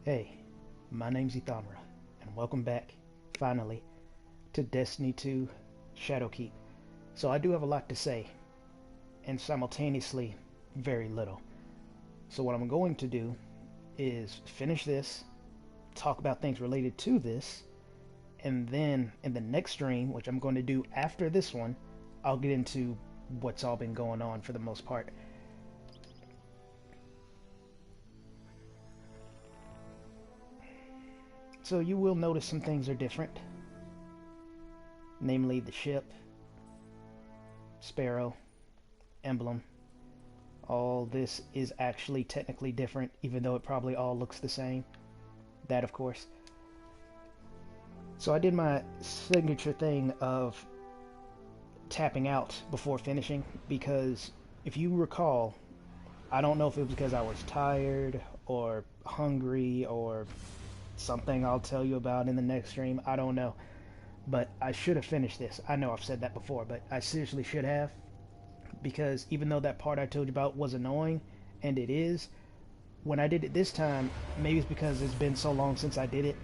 Hey, my name's Ethonra, and welcome back, finally, to Destiny 2 Shadowkeep. So I do have a lot to say, and simultaneously, very little. So what I'm going to do is finish this, talk about things related to this, and then in the next stream, which I'm going to do after this one, I'll get into what's all been going on for the most part. So you will notice some things are different, namely the ship, Sparrow, emblem. All this is actually technically different, even though it probably all looks the same. That, of course. So I did my signature thing of tapping out before finishing, because if you recall, I don't know if it was because I was tired or hungry or something I'll tell you about in the next stream. I don't know. But I should have finished this. I know I've said that before, but I seriously should have. Because even though that part I told you about was annoying, and it is, when I did it this time, maybe it's because it's been so long since I did it,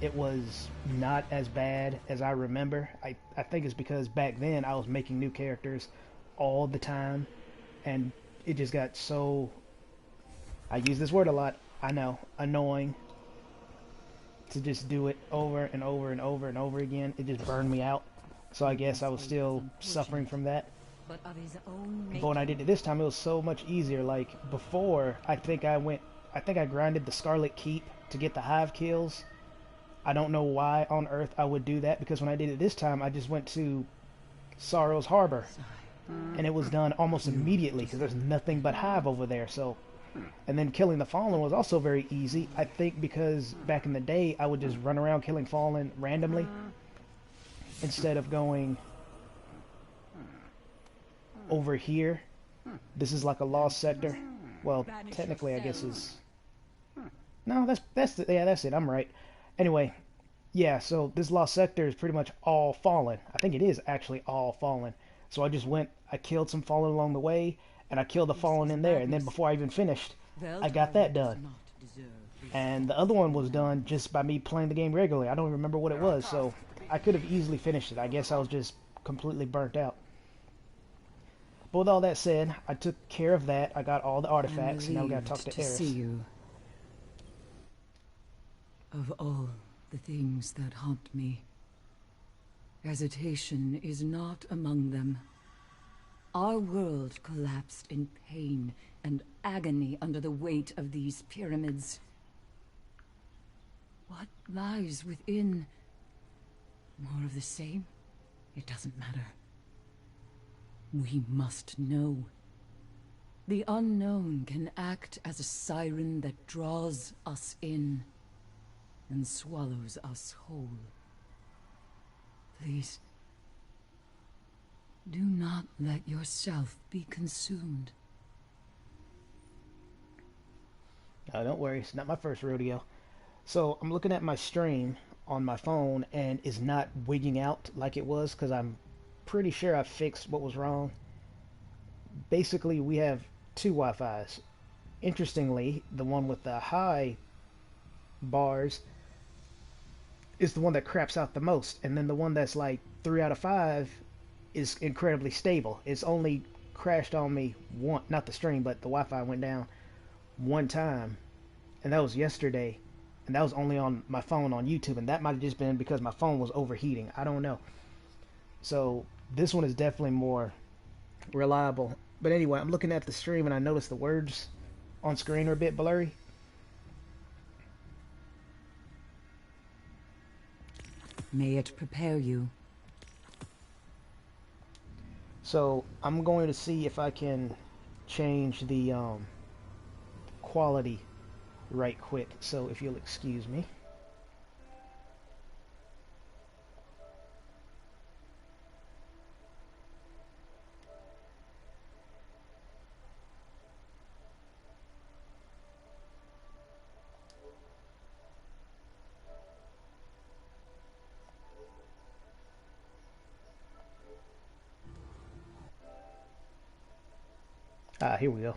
it was not as bad as I remember. I think it's because back then I was making new characters all the time, and it just got so, I use this word a lot, I know, annoying, to just do it over and over and over and over again. It just burned me out. So I guess I was still suffering from that. But of his own But when I did it this time, it was so much easier. Like before, I think I grinded the Scarlet Keep to get the hive kills. I don't know why on earth I would do that, because when I did it this time, I just went to Sorrow's Harbor, and it was done almost immediately because there's nothing but hive over there. So, and then killing the Fallen was also very easy. I think because back in the day, I would just run around killing Fallen randomly instead of going over here. This is like a lost sector. Well, technically, I guess is no. That's it. I'm right. Anyway, yeah. So this lost sector is pretty much all Fallen. I think it is actually all Fallen. So I just went. I killed some Fallen along the way, and I killed the Fallen in there. And then before I even finished, I got that done. And the other one was done just by me playing the game regularly. I don't remember what it was, so I could have easily finished it. I guess I was just completely burnt out. But with all that said, I took care of that. I got all the artifacts, and now we gotta talk to Eris. See you. Of all the things that haunt me, hesitation is not among them. Our world collapsed in pain and agony under the weight of these pyramids. What lies within? More of the same? It doesn't matter. We must know. The unknown can act as a siren that draws us in and swallows us whole. Please, do not let yourself be consumed. Don't worry, it's not my first rodeo. So I'm looking at my stream on my phone, and it's not wigging out like it was, because I'm pretty sure I fixed what was wrong. Basically, we have two Wi-Fis. Interestingly, the one with the high bars is the one that craps out the most, and then the one that's like 3 out of 5 is incredibly stable. It's only crashed on me one, not the stream, but the Wi-Fi went down one time, and that was yesterday, and that was only on my phone on YouTube, and that might have just been because my phone was overheating. I don't know. So this one is definitely more reliable. But anyway, I'm looking at the stream, and I noticed the words on screen are a bit blurry. May it prepare you. So I'm going to see if I can change the quality right quick. So if you'll excuse me. Here we go.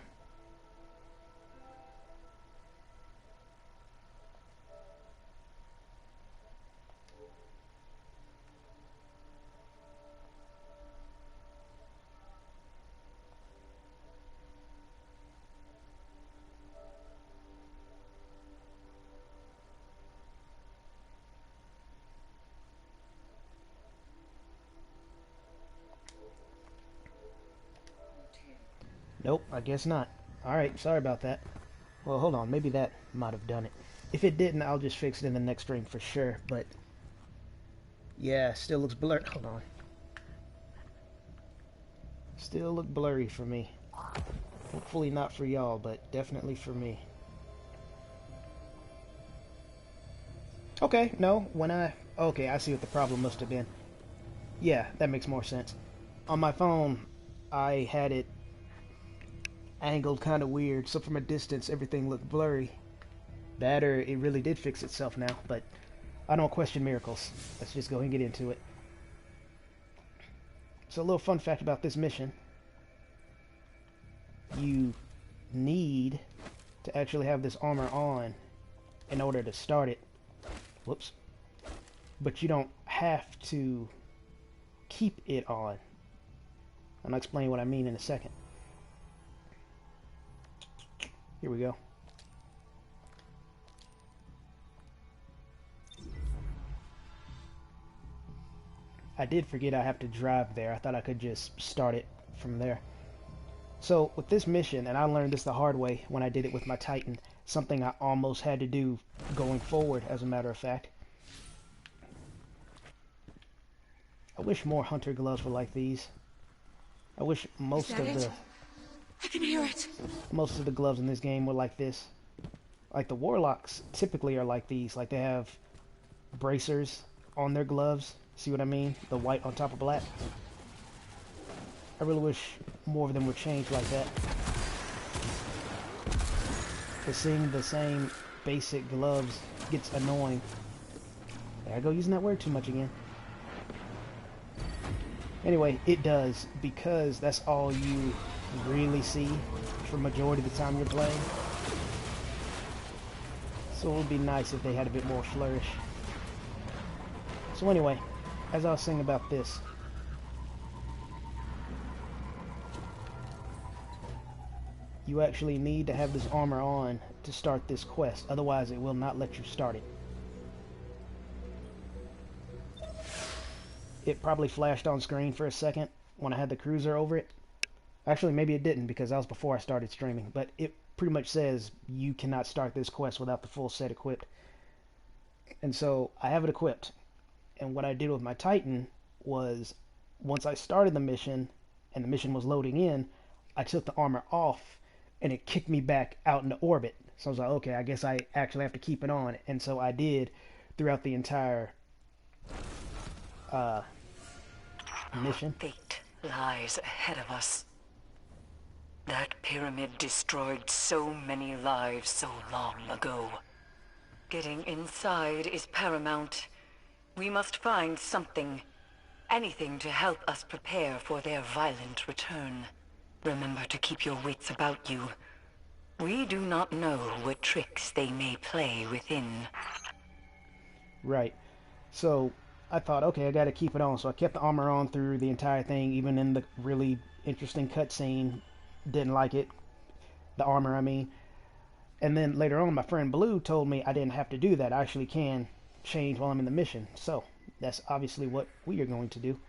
Nope, I guess not. Alright, sorry about that. Well, hold on, maybe that might have done it. If it didn't, I'll just fix it in the next stream for sure, but... yeah, still looks blurry. Hold on. Still look blurry for me. Hopefully not for y'all, but definitely for me. Okay, no, when I... okay, I see what the problem must have been. Yeah, that makes more sense. On my phone, I had it angled kind of weird, so from a distance everything looked blurry. That or it really did fix itself now, but I don't question miracles. Let's just go ahead and get into it. So a little fun fact about this mission. You need to actually have this armor on in order to start it. Whoops. But you don't have to keep it on. I'll explain what I mean in a second. Here we go. I did forget I have to drive there. I thought I could just start it from there. So with this mission, and I learned this the hard way when I did it with my Titan, something I almost had to do going forward, as a matter of fact. I wish more hunter gloves were like these. I wish most of the... I can hear it. Most of the gloves in this game were like this. Like the warlocks typically are like these. Like they have bracers on their gloves. See what I mean? The white on top of black. I really wish more of them were changed like that. Because seeing the same basic gloves gets annoying. There I go using that word too much again. Anyway, it does, because that's all you really see for majority of the time you're playing. So it would be nice if they had a bit more flourish. So anyway, as I was saying about this, you actually need to have this armor on to start this quest, otherwise it will not let you start it. It probably flashed on screen for a second when I had the cruiser over it. Actually, maybe it didn't because that was before I started streaming, but it pretty much says you cannot start this quest without the full set equipped. And so I have it equipped. And what I did with my Titan was, once I started the mission and the mission was loading in, I took the armor off and it kicked me back out into orbit. So I was like, okay, I guess I actually have to keep it on. And so I did throughout the entire mission. Fate lies ahead of us. That pyramid destroyed so many lives so long ago. Getting inside is paramount. We must find something, anything to help us prepare for their violent return. Remember to keep your wits about you. We do not know what tricks they may play within. Right. So I thought, okay, I gotta keep it on. So I kept the armor on through the entire thing, even in the really interesting cutscene. Didn't like it. The armor, I mean. And then later on, my friend Blue told me I didn't have to do that. I actually can change while I'm in the mission. So that's obviously what we are going to do.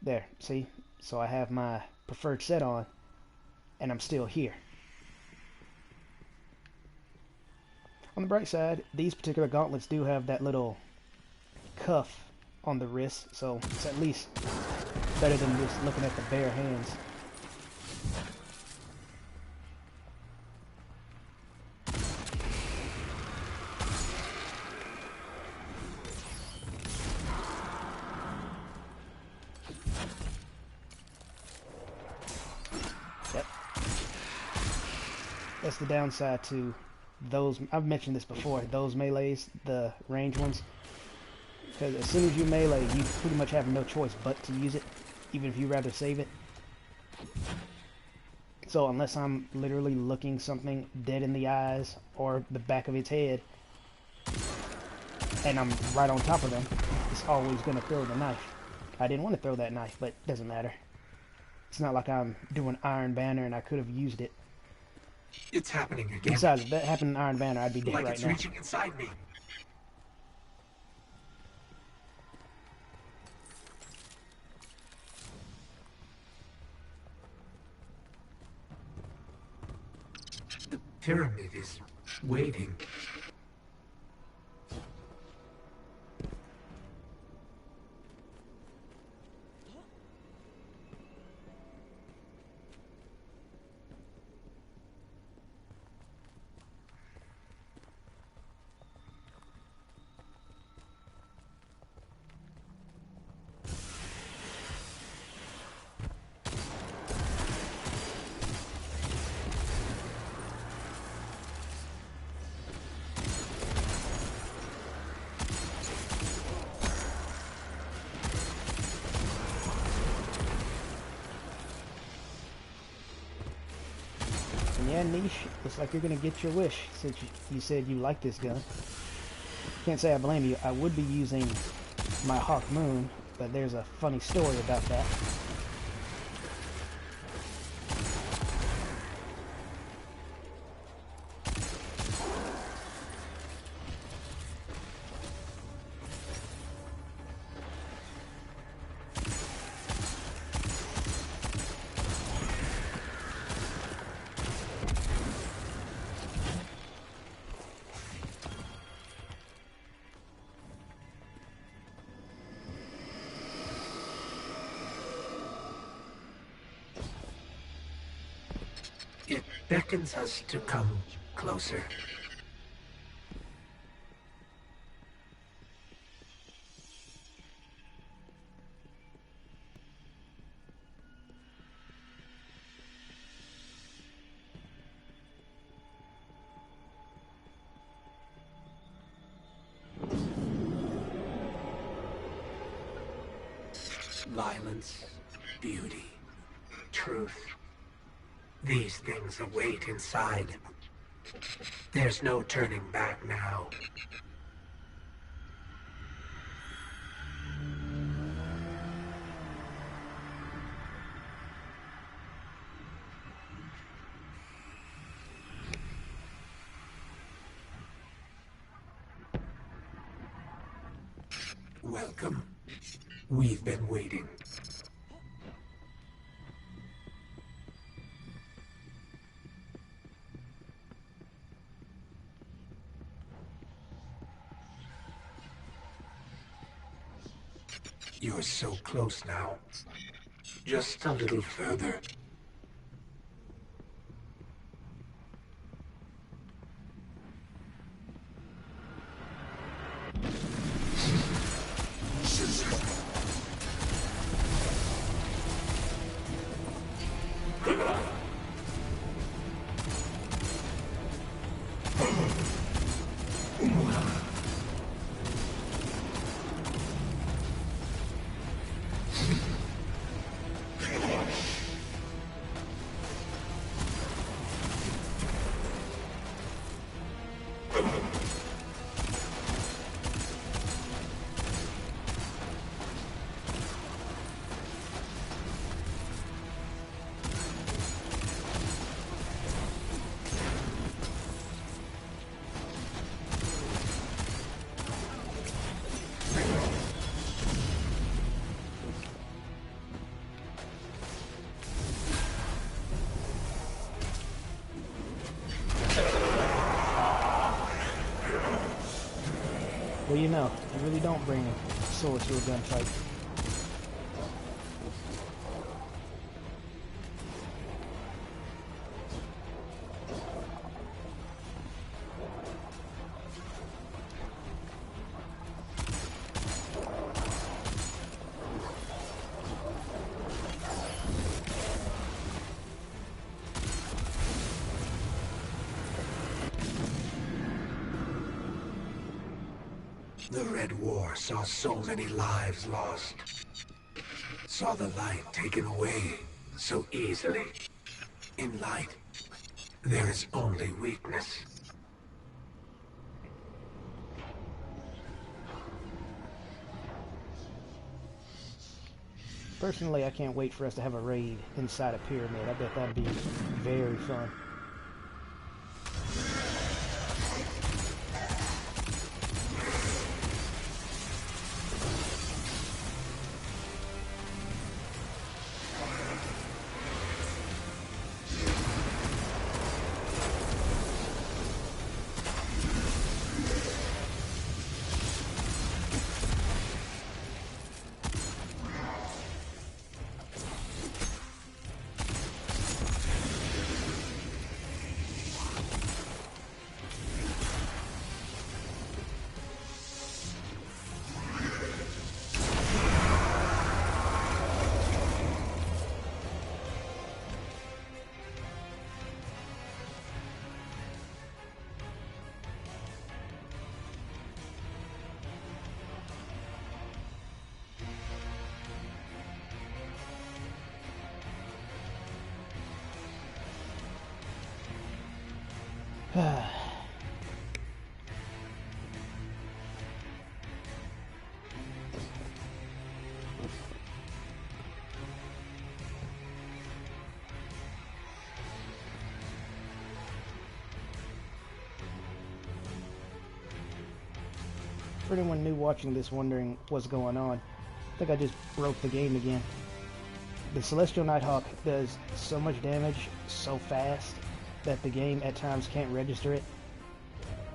There, see? So I have my preferred set on, and I'm still here. On the bright side, these particular gauntlets do have that little cuff on the wrist, so it's at least better than just looking at the bare hands. Yep. That's the downside to those. I've mentioned this before, those melees, the range ones. Because as soon as you melee, you pretty much have no choice but to use it, even if you rather save it. So unless I'm literally looking something dead in the eyes or the back of its head, and I'm right on top of them, it's always going to throw the knife. I didn't want to throw that knife, but it doesn't matter. It's not like I'm doing Iron Banner and I could have used it. It's happening again. Besides, if that happened in Iron Banner, I'd be dead Like right it's now. reaching inside me. The pyramid is waiting. And yeah, Niche, looks like you're gonna get your wish since you said you like this gun. Can't say I blame you. I would be using my Hawk Moon, but there's a funny story about that. It beckons us to come closer. Violence, beauty, truth. These things await inside. There's no turning back now. Welcome. We've been waiting. You're so close now. Just a little further. Well, you know, you really don't bring a sword to a gunfight. The Red War saw so many lives lost. Saw the light taken away so easily. In light, there is only weakness. Personally, I can't wait for us to have a raid inside a pyramid. I bet that'd be very fun. For anyone new watching this wondering what's going on, I think I just broke the game again. The Celestial Nighthawk does so much damage so fast that the game at times can't register it.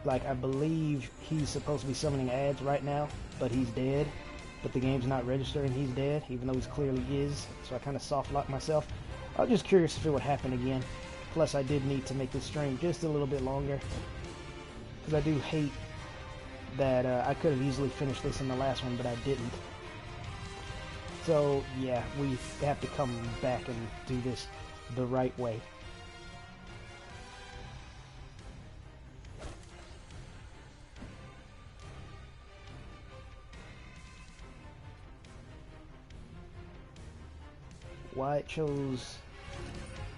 Like, I believe he's supposed to be summoning ads right now, but he's dead. But the game's not registering he's dead, even though he clearly is. So I kind of soft-locked myself. I was just curious if it would happen again. Plus, I did need to make this stream just a little bit longer, because I do hate that I could have easily finished this in the last one, but I didn't. So, yeah, we have to come back and do this the right way. Why it chose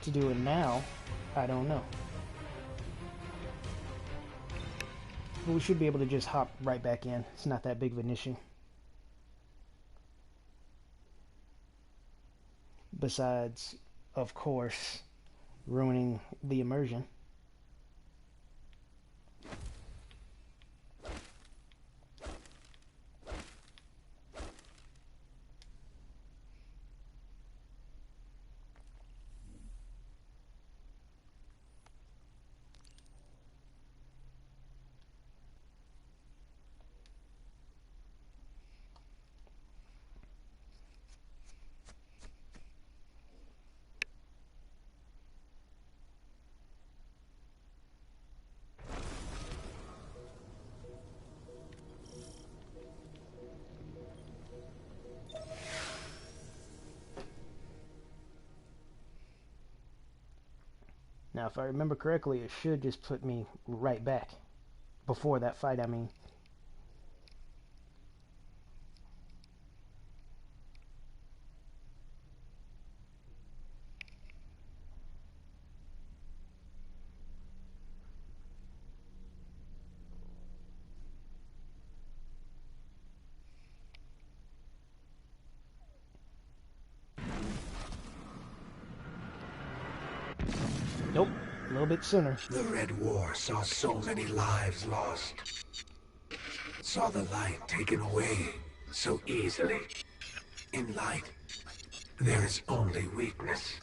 to do it now, I don't know. But we should be able to just hop right back in. It's not that big of an issue. Besides, of course, ruining the immersion. Now, if I remember correctly, it should just put me right back. Before that fight, I mean. Nope, a little bit sooner. The Red War saw so many lives lost. Saw the light taken away so easily. In light, there is only weakness.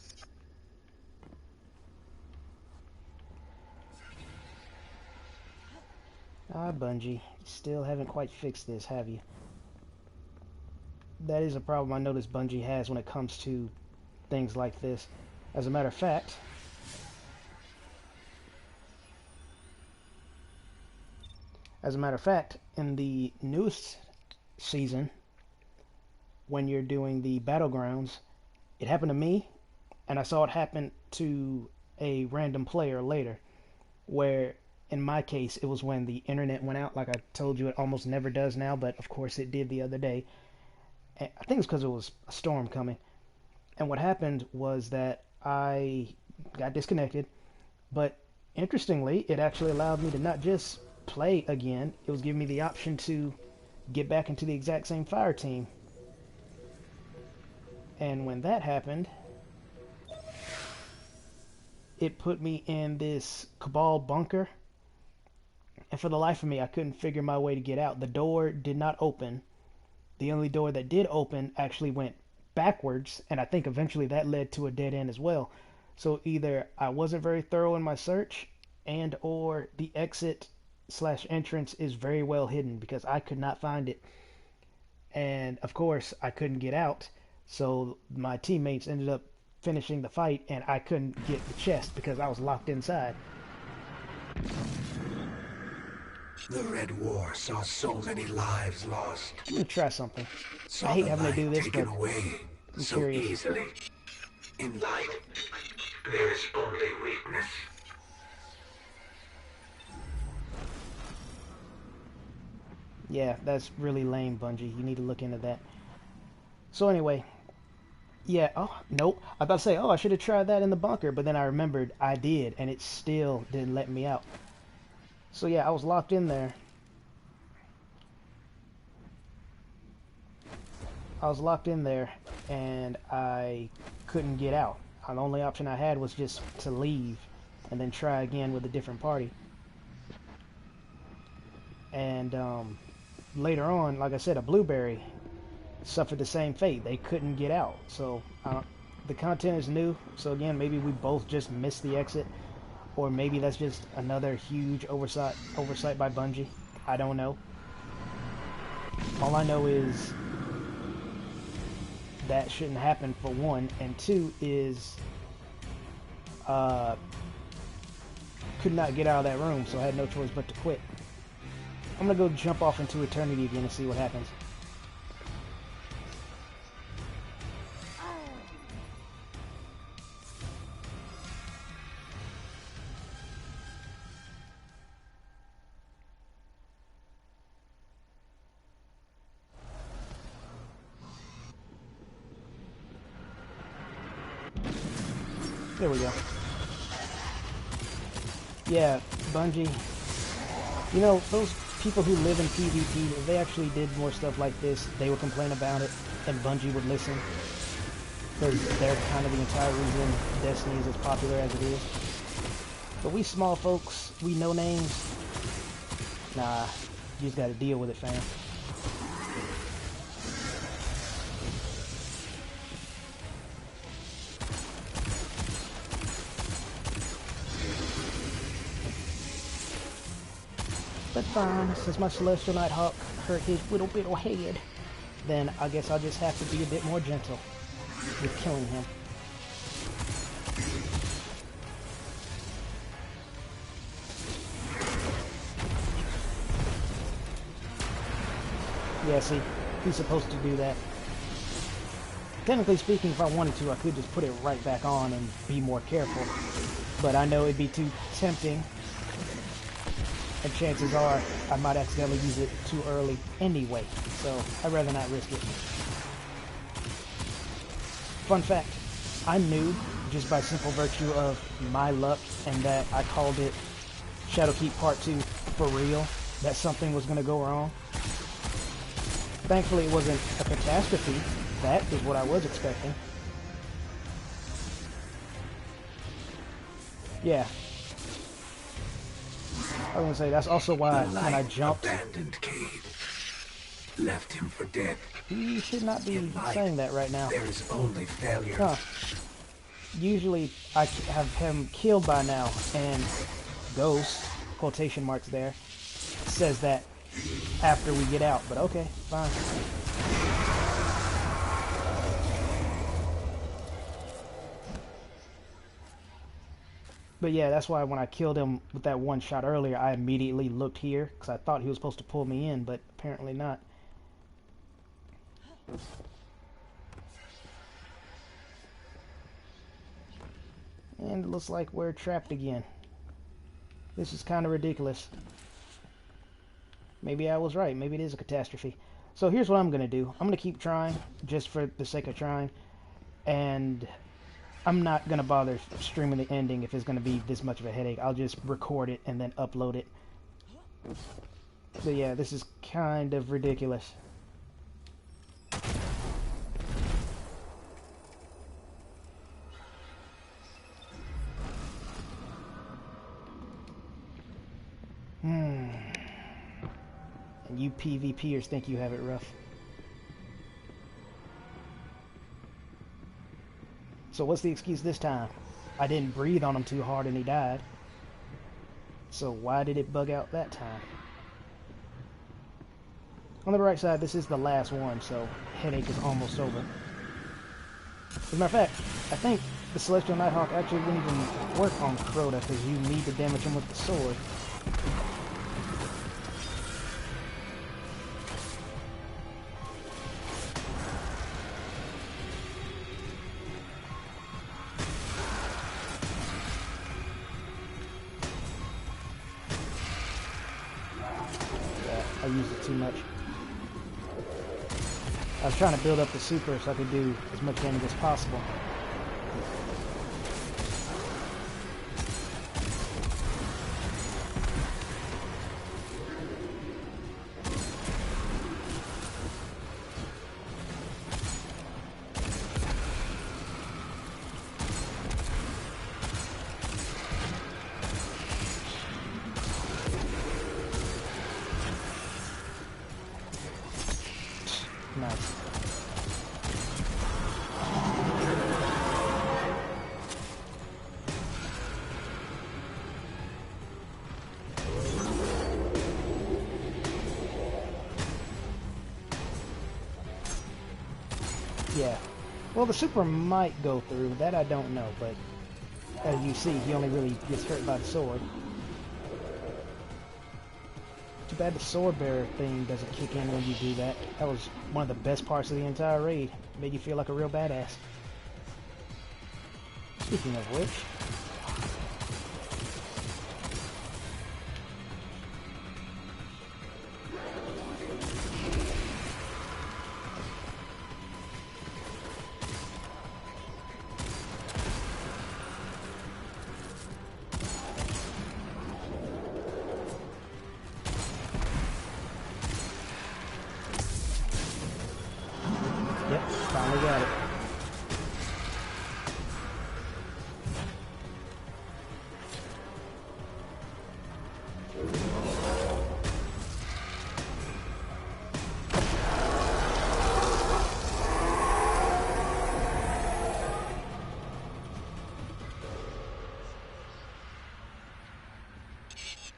Ah, Bungie, still haven't quite fixed this, have you? That is a problem I notice Bungie has when it comes to things like this. As a matter of fact, in the newest season, when you're doing the battlegrounds, it happened to me, and I saw it happen to a random player later, where in my case it was when the internet went out. Like I told you, it almost never does now, but of course it did the other day. And I think it's because it was a storm coming. And what happened was that I got disconnected, but interestingly, it actually allowed me to not just play again, it was giving me the option to get back into the exact same fire team. And when that happened, it put me in this Cabal bunker, and for the life of me, I couldn't figure my way to get out. The door did not open. The only door that did open actually went backwards, and I think eventually that led to a dead end as well. So either I wasn't very thorough in my search, and or the exit / entrance is very well hidden, because I could not find it. And of course I couldn't get out, so my teammates ended up finishing the fight, and I couldn't get the chest because I was locked inside. The Red War saw so many lives lost. I'm gonna try something. Saw I hate the having to do light this, taken but away I'm so curious. easily. In light, there is only weakness. Yeah, that's really lame, Bungie. You need to look into that. So anyway, yeah, oh, nope. I was about to say, oh, I should have tried that in the bunker, but then I remembered I did, and it still didn't let me out. So yeah, I was locked in there. I was locked in there, and I couldn't get out. The only option I had was just to leave, and then try again with a different party. And later on, like I said, a blueberry suffered the same fate. They couldn't get out. So the content is new. So again, maybe we both just missed the exit, or maybe that's just another huge oversight by Bungie. I don't know. All I know is that shouldn't happen, for one, and two is could not get out of that room, so I had no choice but to quit. I'm gonna go jump off into Eternity again and see what happens. There we go. Yeah, Bungie. You know, those people who live in PvP, if they actually did more stuff like this, they would complain about it, and Bungie would listen. Because they're kind of the entire reason Destiny is as popular as it is. But we small folks, we no names, nah, you just gotta deal with it, fam. But fine, since my Celestial Nighthawk hurt his little head, then I guess I'll just have to be a bit more gentle with killing him. Yeah, see, he's supposed to do that. Technically speaking, if I wanted to, I could just put it right back on and be more careful. But I know it'd be too tempting. And chances are, I might accidentally use it too early anyway, so I'd rather not risk it. Fun fact, I knew, just by simple virtue of my luck and that I called it Shadowkeep Part 2 for real, that something was going to go wrong. Thankfully it wasn't a catastrophe. That is what I was expecting. Yeah. I was gonna say, that's also why when I jumped, abandoned cave left him for dead. He should not be saying that right now. There is only failure. Huh. Usually I have him killed by now, and Ghost, quotation marks there, says that after we get out, but okay, fine. But yeah, that's why when I killed him with that one shot earlier, I immediately looked here, because I thought he was supposed to pull me in, but apparently not. And it looks like we're trapped again. This is kind of ridiculous. Maybe I was right. Maybe it is a catastrophe. So here's what I'm going to do. I'm going to keep trying, just for the sake of trying. And I'm not going to bother streaming the ending if it's going to be this much of a headache. I'll just record it and then upload it. But yeah, this is kind of ridiculous. And you PvPers think you have it rough. So what's the excuse this time? I didn't breathe on him too hard and he died. So why did it bug out that time? On the bright side, this is the last one, so headache is almost over. As a matter of fact, I think the Celestial Nighthawk actually wouldn't even work on Crota because you need to damage him with the sword. I used it too much. I was trying to build up the super so I could do as much damage as possible. Yeah. Well, the super might go through. That I don't know, but as you see, he only really gets hurt by the sword. Too bad the sword bearer thing doesn't kick in when you do that. That was one of the best parts of the entire raid. Made you feel like a real badass. Speaking of which... Yep, finally got it.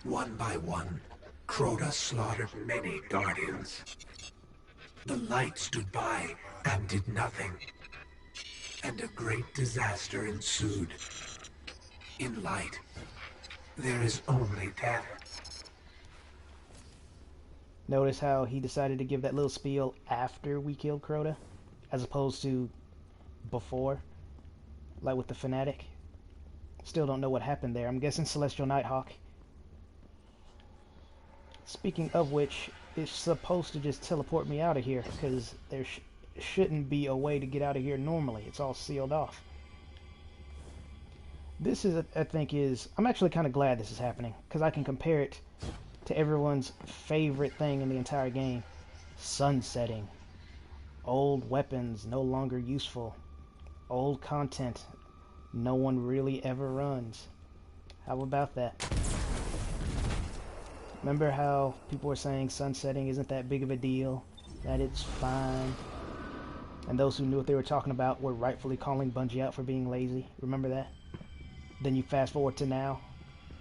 One by one, Crota slaughtered many guardians. The light stood by and did nothing. And a great disaster ensued. In light, there is only death. Notice how he decided to give that little spiel after we killed Crota, as opposed to before, like with the Fanatic. Still don't know what happened there. I'm guessing Celestial Nighthawk. Speaking of which, it's supposed to just teleport me out of here, because there shouldn't be a way to get out of here normally. It's all sealed off. This is, I think, I'm actually kind of glad this is happening, because I can compare it to everyone's favorite thing in the entire game. Sunsetting. Old weapons no longer useful. Old content no one really ever runs. How about that? Remember how people were saying sunsetting isn't that big of a deal, that it's fine, and those who knew what they were talking about were rightfully calling Bungie out for being lazy? Remember that? Then you fast forward to now,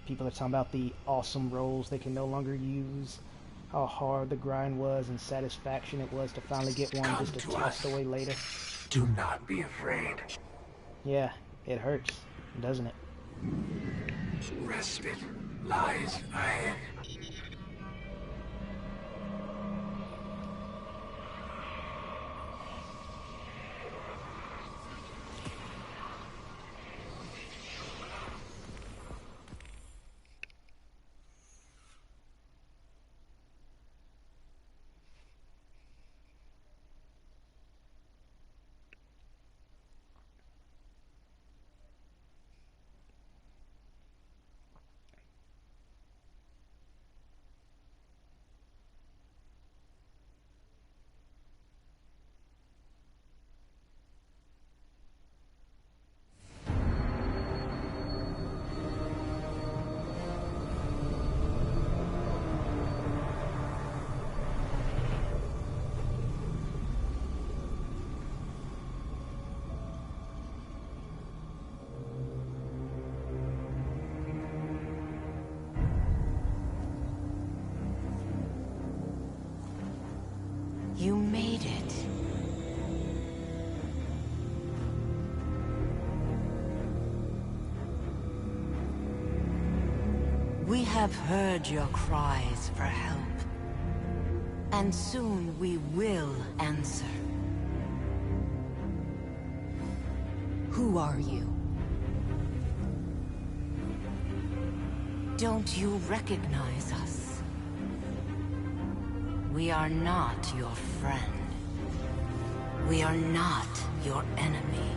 people are talking about the awesome roles they can no longer use, how hard the grind was and satisfaction it was to finally get one just to toss it away later. Do not be afraid. Yeah, it hurts, doesn't it? Respite lies ahead. You made it. We have heard your cries for help. And soon we will answer. Who are you? Don't you recognize us? We are not your friend. We are not your enemy.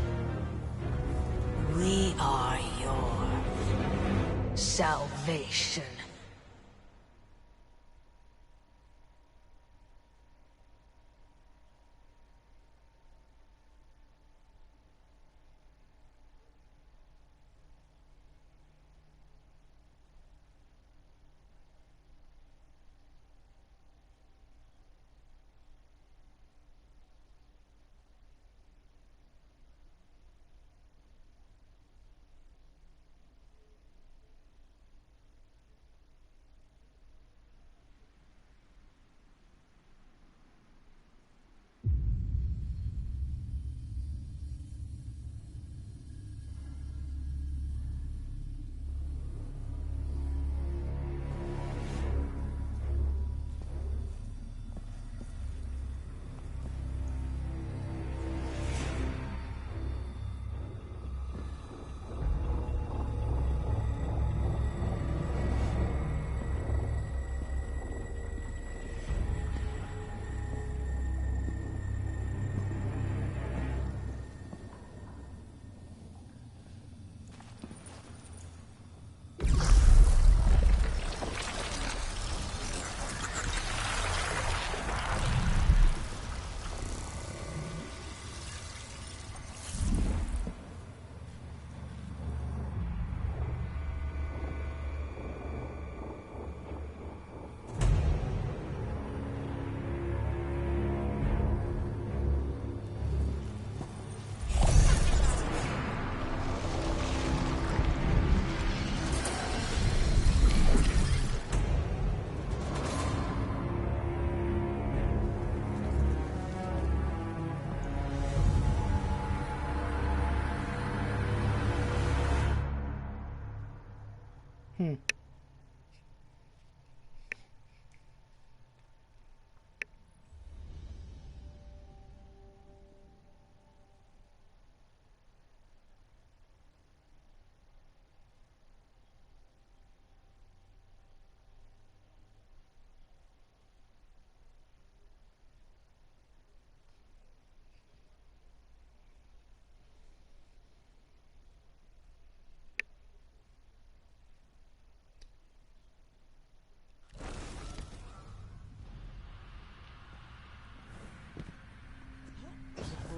We are your salvation.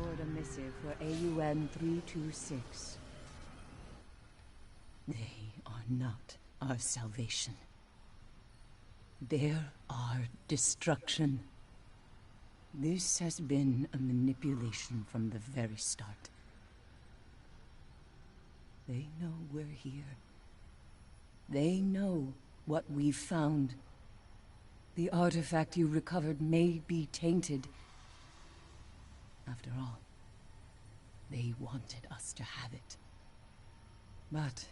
Record a missive for AUN 326. They are not our salvation. They're our destruction. This has been a manipulation from the very start. They know we're here. They know what we've found. The artifact you recovered may be tainted. After all, they wanted us to have it. But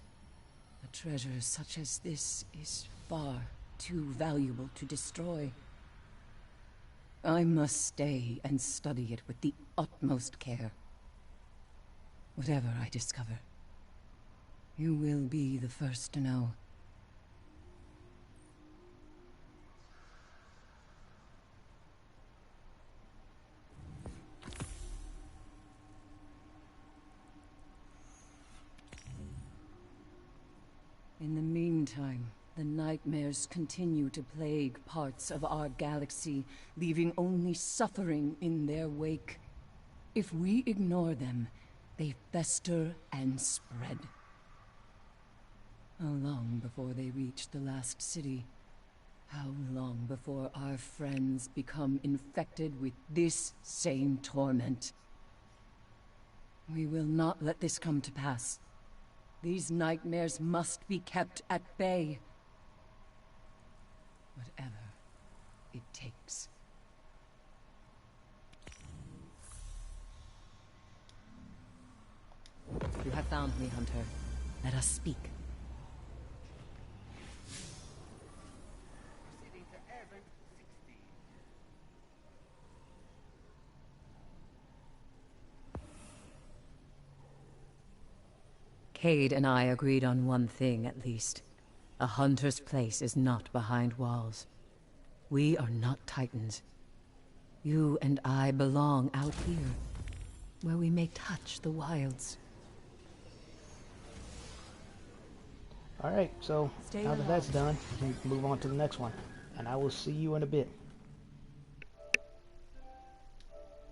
a treasure such as this is far too valuable to destroy. I must stay and study it with the utmost care. Whatever I discover, you will be the first to know. In the meantime, the nightmares continue to plague parts of our galaxy, leaving only suffering in their wake. If we ignore them, they fester and spread. How long before they reach the last city? How long before our friends become infected with this same torment? We will not let this come to pass. These nightmares must be kept at bay. Whatever it takes. You have found me, Hunter. Let us speak. Cade and I agreed on one thing, at least. A hunter's place is not behind walls. We are not titans. You and I belong out here, where we may touch the wilds. Alright, so now that that's done, we can move on to the next one. And I will see you in a bit.